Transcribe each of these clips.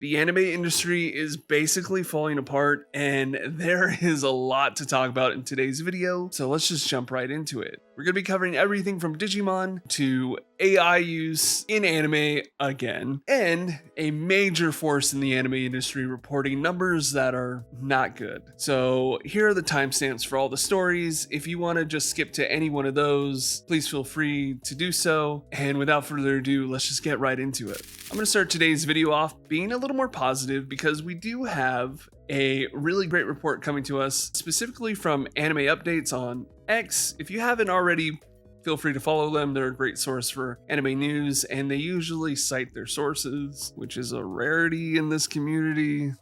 The anime industry is basically falling apart, and there is a lot to talk about in today's video, so let's just jump right into it. We're going to be covering everything from Digimon to AI use in anime again, and a major force in the anime industry reporting numbers that are not good. So here are the timestamps for all the stories. If you want to just skip to any one of those, please feel free to do so. And without further ado, let's just get right into it. I'm going to start today's video off being a little more positive because we do have a really great report coming to us specifically from Anime Updates on X. If you haven't already, feel free to follow them. They're a great source for anime news, and they usually cite their sources, which is a rarity in this community.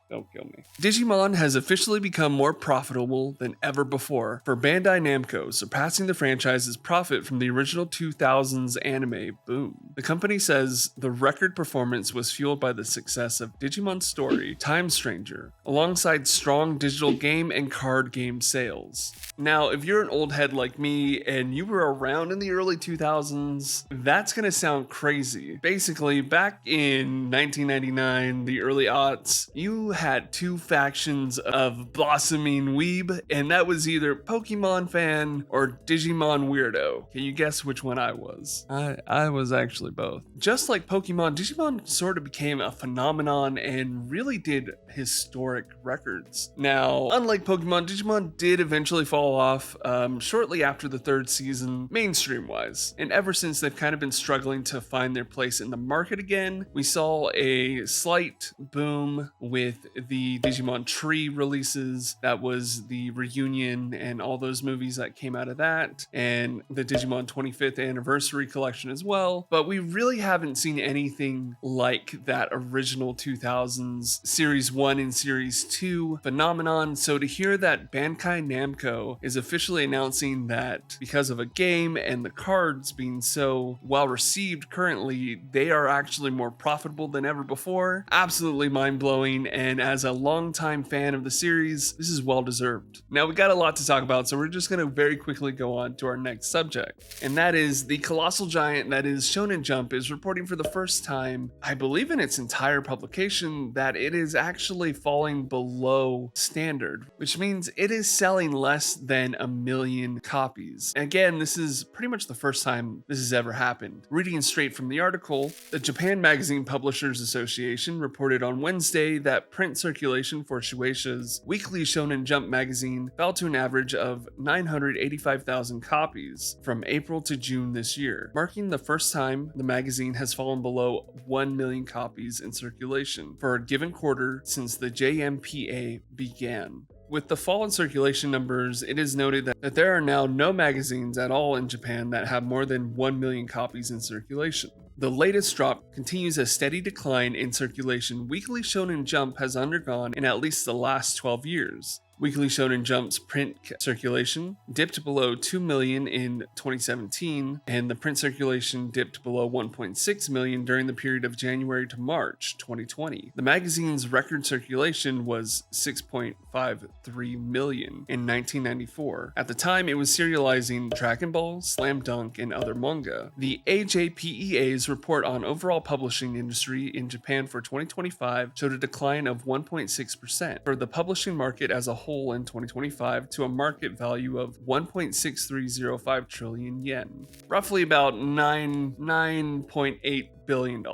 Don't kill me. Digimon has officially become more profitable than ever before for Bandai Namco, surpassing the franchise's profit from the original 2000s anime boom. The company says the record performance was fueled by the success of Digimon Story Time Stranger, alongside strong digital game and card game sales. Now, if you're an old head like me and you were around in the early 2000s, that's gonna sound crazy. Basically, back in 1999, the early aughts, you had two factions of blossoming weeb, and that was either Pokemon fan or Digimon weirdo. Can you guess which one I was? I was actually both. Just like Pokemon, Digimon sort of became a phenomenon and really did historic records. Now, unlike Pokemon, Digimon did eventually fall off shortly after the third season, mainstream wise, and ever since they've kind of been struggling to find their place in the market again. We saw a slight boom with the Digimon Tree releases. That was the reunion and all those movies that came out of that, and the Digimon 25th anniversary collection as well. But we really haven't seen anything like that original 2000s Series 1 and Series 2 phenomenon. So to hear that Bandai Namco is officially announcing that because of a game and the cards being so well received currently, they are actually more profitable than ever before, absolutely mind-blowing. And as a longtime fan of the series, this is well deserved. Now, we got a lot to talk about, so we're just going to very quickly go on to our next subject, and that is the colossal giant that is Shonen Jump is reporting for the first time, I believe in its entire publication, that it is actually falling below standard, which means it is selling less than 1 million copies. Again, this is pretty much the first time this has ever happened. Reading straight from the article, the Japan Magazine Publishers Association reported on Wednesday that print circulation for Shueisha's weekly Shonen Jump magazine fell to an average of 985,000 copies from April to June this year, marking the first time the magazine has fallen below 1 million copies in circulation for a given quarter since the JMPA began. With the fall in circulation numbers, it is noted that there are now no magazines at all in Japan that have more than 1 million copies in circulation. The latest drop continues a steady decline in circulation Weekly Shonen Jump has undergone in at least the last 12 years. Weekly Shonen Jump's print circulation dipped below 2 million in 2017, and the print circulation dipped below 1.6 million during the period of January to March 2020. The magazine's record circulation was 6.53 million in 1994. At the time, it was serializing Dragon Ball, Slam Dunk, and other manga. The AJPEA's report on overall publishing industry in Japan for 2025 showed a decline of 1.6% for the publishing market as a whole in 2025 to a market value of 1.6305 trillion yen, roughly about $9.8 billion.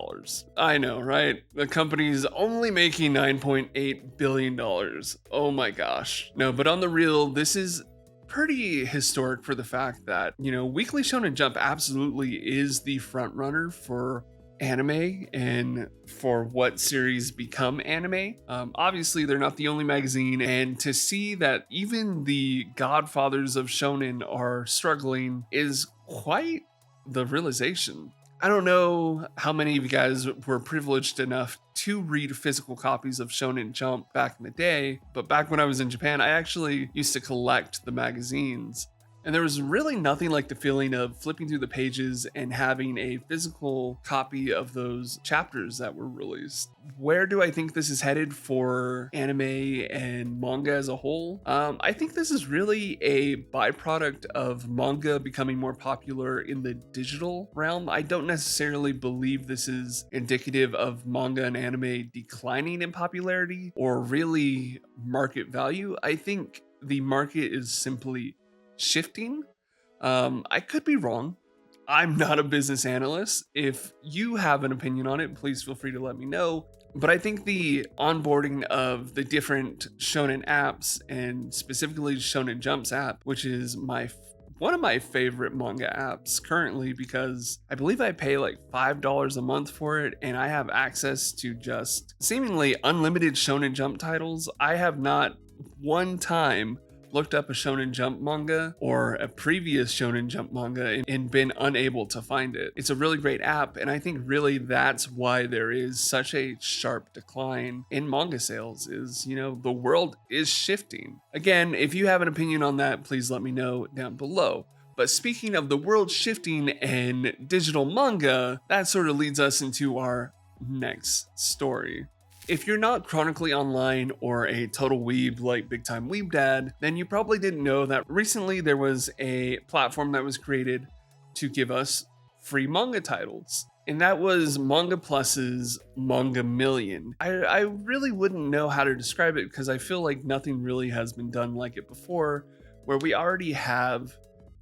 I know, right? The company's only making $9.8 billion. Oh my gosh. No, but on the real, this is pretty historic for the fact that, Weekly Shonen Jump absolutely is the front runner for anime and for what series become anime. Obviously, they're not the only magazine, and to see that even the godfathers of shonen are struggling is quite the realization. I don't know how many of you guys were privileged enough to read physical copies of Shonen Jump back in the day, but back when I was in Japan, I actually used to collect the magazines. And there was really nothing like the feeling of flipping through the pages and having a physical copy of those chapters that were released. Where do I think this is headed for anime and manga as a whole? I think this is really a byproduct of manga becoming more popular in the digital realm. I don't necessarily believe this is indicative of manga and anime declining in popularity or really market value. I think the market is simply shifting. I could be wrong. I'm not a business analyst. If you have an opinion on it, please feel free to let me know. But I think the onboarding of the different shonen apps, and specifically Shonen Jump's app, which is one of my favorite manga apps currently, because I believe I pay like $5 a month for it and I have access to just seemingly unlimited Shonen Jump titles. I have not one time looked up a Shonen Jump manga or a previous Shonen Jump manga and been unable to find it. It's a really great app, and I think really that's why there is such a sharp decline in manga sales is, the world is shifting. Again, if you have an opinion on that, please let me know down below. But speaking of the world shifting and digital manga, that sort of leads us into our next story. If you're not chronically online or a total weeb like Big Time Weeb Dad, then you probably didn't know that recently there was a platform that was created to give us free manga titles. And that was Manga Plus's Manga Million. I really wouldn't know how to describe it because I feel like nothing really has been done like it before, where we already have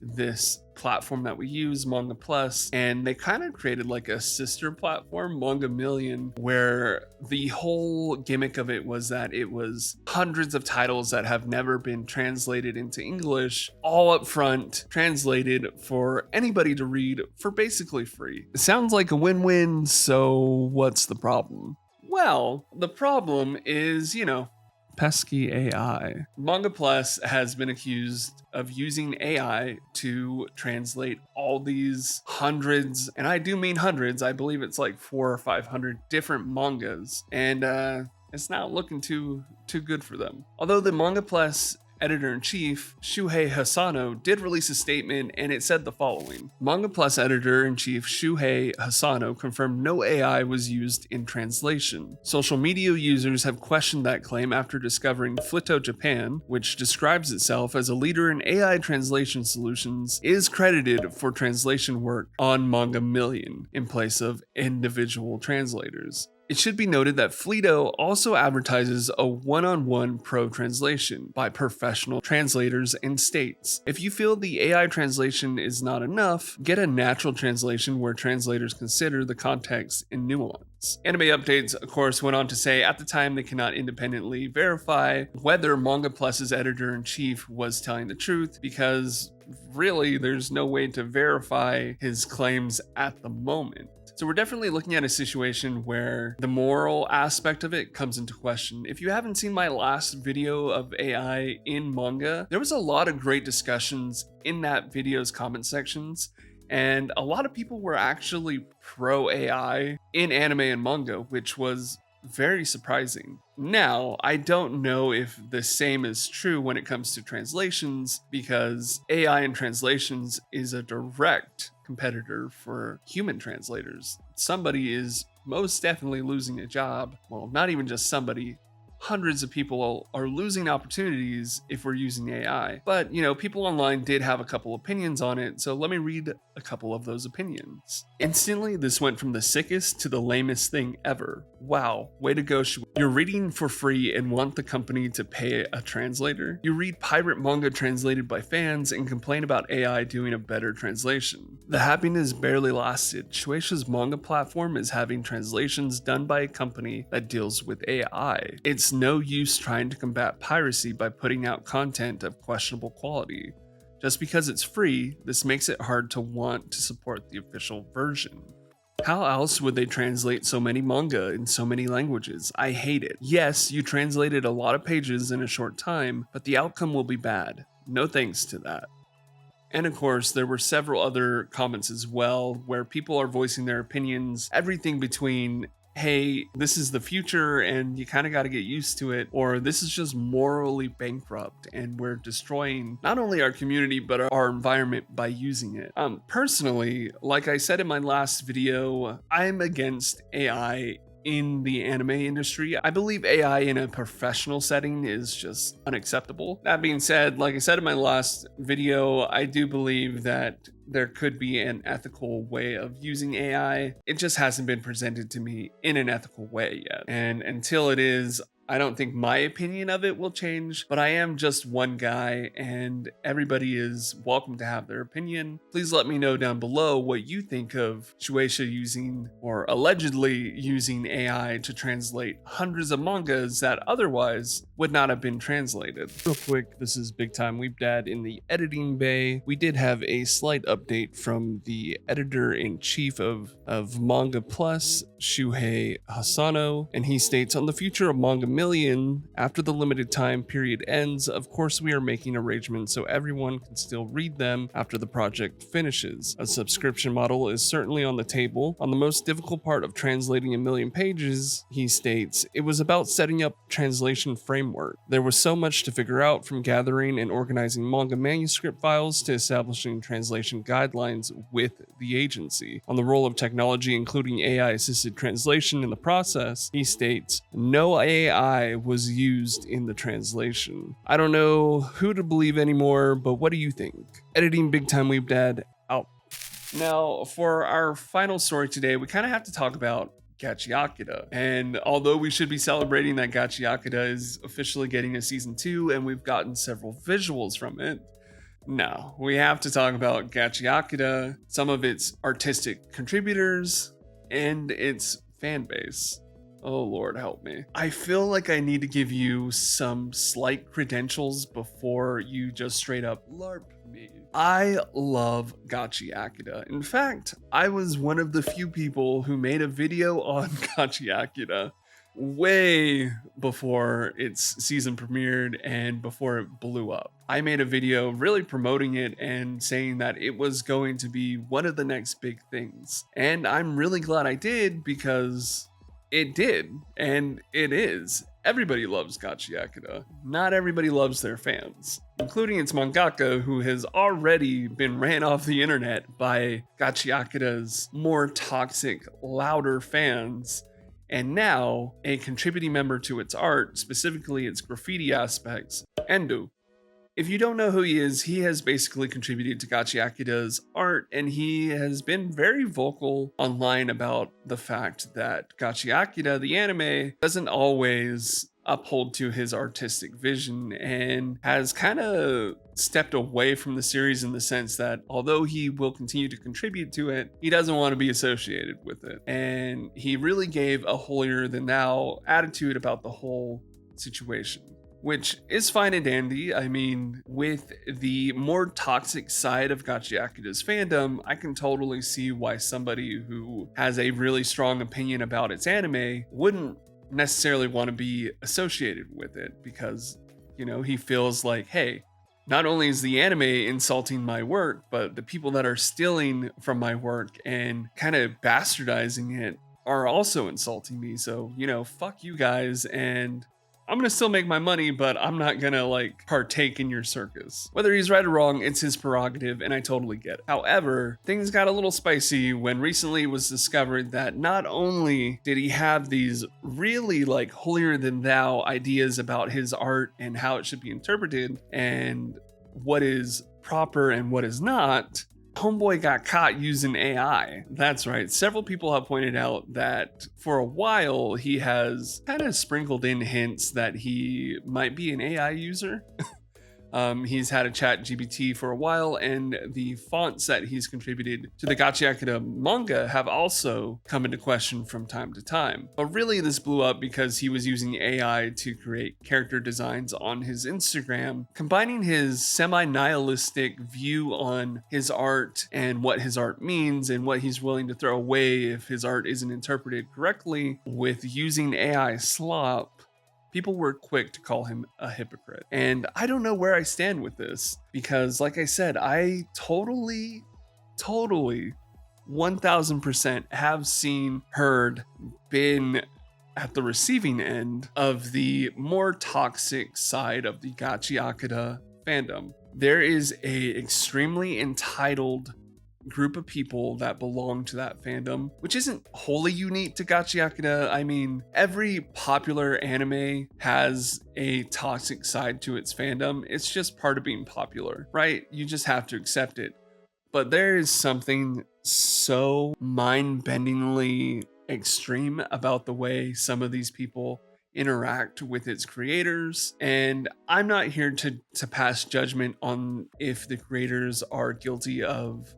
this platform that we use, Manga Plus, and they kind of created like a sister platform, Manga Million, where the whole gimmick of it was that it was hundreds of titles that have never been translated into English, all up front, translated for anybody to read for basically free. It sounds like a win-win, so what's the problem? Well, the problem is, pesky AI. Manga Plus has been accused of using AI to translate all these hundreds, and I do mean hundreds, I believe it's like 400 or 500 different mangas, and it's not looking too good for them. Although the Manga Plus editor-in-chief, Shuhei Hasano, did release a statement, and it said the following. Manga Plus editor-in-chief Shuhei Hasano confirmed no AI was used in translation. Social media users have questioned that claim after discovering Flito Japan, which describes itself as a leader in AI translation solutions, is credited for translation work on Manga Million in place of individual translators. It should be noted that Flito also advertises a one-on-one pro translation by professional translators and states, if you feel the AI translation is not enough, get a natural translation where translators consider the context and nuance. Anime Updates, of course, went on to say at the time they cannot independently verify whether Manga Plus's editor-in-chief was telling the truth, because really there's no way to verify his claims at the moment. So we're definitely looking at a situation where the moral aspect of it comes into question. If you haven't seen my last video of AI in manga, there was a lot of great discussions in that video's comment sections, and a lot of people were actually pro AI in anime and manga, which was very surprising. Now, I don't know if the same is true when it comes to translations, because AI in translations is a direct competitor for human translators. Somebody is most definitely losing a job. Well, not even just somebody. Hundreds of people are losing opportunities if we're using AI. But, people online did have a couple opinions on it, so let me read a couple of those opinions. Instantly, this went from the sickest to the lamest thing ever. Wow, way to go, Shueisha. You're reading for free and want the company to pay a translator? You read pirate manga translated by fans and complain about AI doing a better translation. The happiness barely lasted. Shueisha's manga platform is having translations done by a company that deals with AI. It's no use trying to combat piracy by putting out content of questionable quality. Just because it's free, this makes it hard to want to support the official version. How else would they translate so many manga in so many languages? I hate it. Yes, you translated a lot of pages in a short time, but the outcome will be bad. No thanks to that. And of course, there were several other comments as well, where people are voicing their opinions, everything between, hey, this is the future and you kind of got to get used to it, or this is just morally bankrupt and we're destroying not only our community but our environment by using it. Personally, like I said in my last video, I'm against AI in the anime industry. I believe AI in a professional setting is just unacceptable. That being said, like I said in my last video, I do believe that there could be an ethical way of using AI. It just hasn't been presented to me in an ethical way yet. And until it is, I don't think my opinion of it will change, but I am just one guy and everybody is welcome to have their opinion. Please let me know down below what you think of Shueisha using or allegedly using AI to translate hundreds of mangas that otherwise would not have been translated. Real quick, this is Big Time Weeb Dad in the editing bay. We did have a slight update from the editor-in-chief of Manga Plus, Shuhei Hasano, and he states, on the future of Manga Million, after the limited time period ends, of course we are making arrangements so everyone can still read them after the project finishes. A subscription model is certainly on the table. On the most difficult part of translating 1,000,000 pages, he states, it was about setting up translation framework. There was so much to figure out, from gathering and organizing manga manuscript files to establishing translation guidelines with the agency. On the role of technology, including AI-assisted translation in the process, he states, no AI was used in the translation. I don't know who to believe anymore, but what do you think? Editing Big Time Weeb Dad out. Now, for our final story today, we kind of have to talk about Gachiakuta. And although we should be celebrating that Gachiakuta is officially getting a season 2 and we've gotten several visuals from it, no, we have to talk about Gachiakuta, some of its artistic contributors, and its fan base. Oh Lord, help me. I feel like I need to give you some slight credentials before you just straight up LARP me. I love Gachiakuta. In fact, I was one of the few people who made a video on Gachiakuta way before its season premiered and before it blew up. I made a video really promoting it and saying that it was going to be one of the next big things. And I'm really glad I did, because it did, and it is. Everybody loves Gachiakuta. Not everybody loves their fans, including its mangaka, who has already been ran off the internet by Gachiakuta's more toxic, louder fans, and now a contributing member to its art, specifically its graffiti aspects, Endo. If you don't know who he is, he has basically contributed to Gachiakuta's art, and he has been very vocal online about the fact that Gachiakuta, the anime, doesn't always uphold to his artistic vision and has kind of stepped away from the series in the sense that although he will continue to contribute to it, he doesn't want to be associated with it. And he really gave a holier than thou attitude about the whole situation, which is fine and dandy. I mean, with the more toxic side of Gachiakuta's fandom, I can totally see why somebody who has a really strong opinion about its anime wouldn't necessarily want to be associated with it, because, you know, he feels like, hey, not only is the anime insulting my work, but the people that are stealing from my work and kind of bastardizing it are also insulting me. So, you know, fuck you guys, and I'm gonna still make my money, but I'm not gonna like partake in your circus. Whether he's right or wrong, it's his prerogative, and I totally get it. However, things got a little spicy when recently it was discovered that not only did he have these really like holier than thou ideas about his art and how it should be interpreted and what is proper and what is not, homeboy got caught using AI. That's right. Several people have pointed out that for a while he has kind of sprinkled in hints that he might be an AI user. He's had a chat GPT for a while, and the fonts that he's contributed to the Gachiakuta manga have also come into question from time to time. But really this blew up because he was using AI to create character designs on his Instagram, combining his semi-nihilistic view on his art and what his art means and what he's willing to throw away if his art isn't interpreted correctly with using AI slop. People were quick to call him a hypocrite. And I don't know where I stand with this, because like I said, I totally 1000% have seen, heard, been at the receiving end of the more toxic side of the Gachiakuta fandom. There is a extremely entitled group of people that belong to that fandom, which isn't wholly unique to Gachiakuta. I mean, every popular anime has a toxic side to its fandom. It's just part of being popular, right? You just have to accept it. But there is something so mind-bendingly extreme about the way some of these people interact with its creators, and I'm not here to pass judgment on if the creators are guilty of,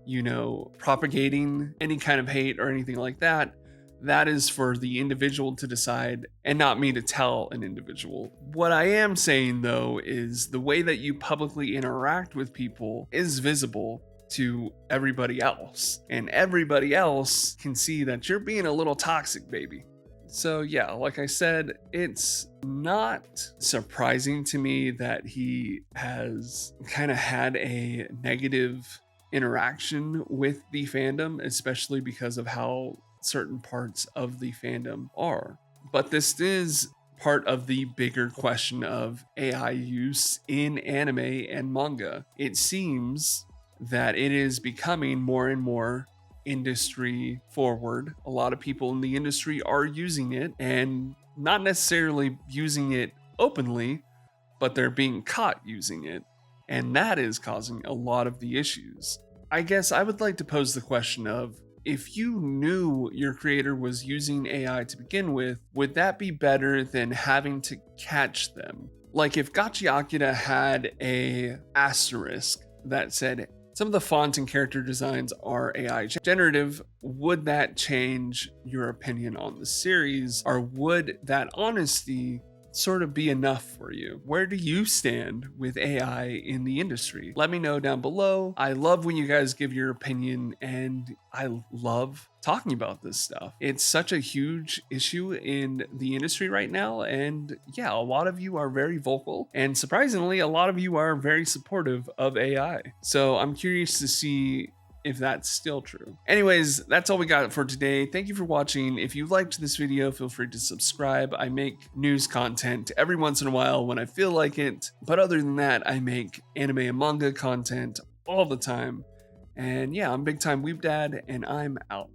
propagating any kind of hate or anything like that. That is for the individual to decide and not me to tell an individual. What I am saying though is the way that you publicly interact with people is visible to everybody else, and everybody else can see that you're being a little toxic, baby. So yeah, like I said, it's not surprising to me that he has kind of had a negative interaction with the fandom, especially because of how certain parts of the fandom are. But this is part of the bigger question of AI use in anime and manga. It seems that it is becoming more and more industry forward. A lot of people in the industry are using it, and not necessarily using it openly, but they're being caught using it. And that is causing a lot of the issues. I guess I would like to pose the question of, if you knew your creator was using AI to begin with, would that be better than having to catch them? Like if Gachiakuta had a asterisk that said, some of the font and character designs are AI generative, would that change your opinion on the series? Or would that honesty sort of be enough for you? Where do you stand with AI in the industry? Let me know down below. I love when you guys give your opinion, and I love talking about this stuff. It's such a huge issue in the industry right now, and yeah, a lot of you are very vocal, and surprisingly, a lot of you are very supportive of AI. So I'm curious to see if that's still true. Anyways, that's all we got for today. Thank you for watching. If you liked this video, feel free to subscribe. I make news content every once in a while when I feel like it, but other than that, I make anime and manga content all the time. And yeah, I'm Big Time Weeb Dad, and I'm out.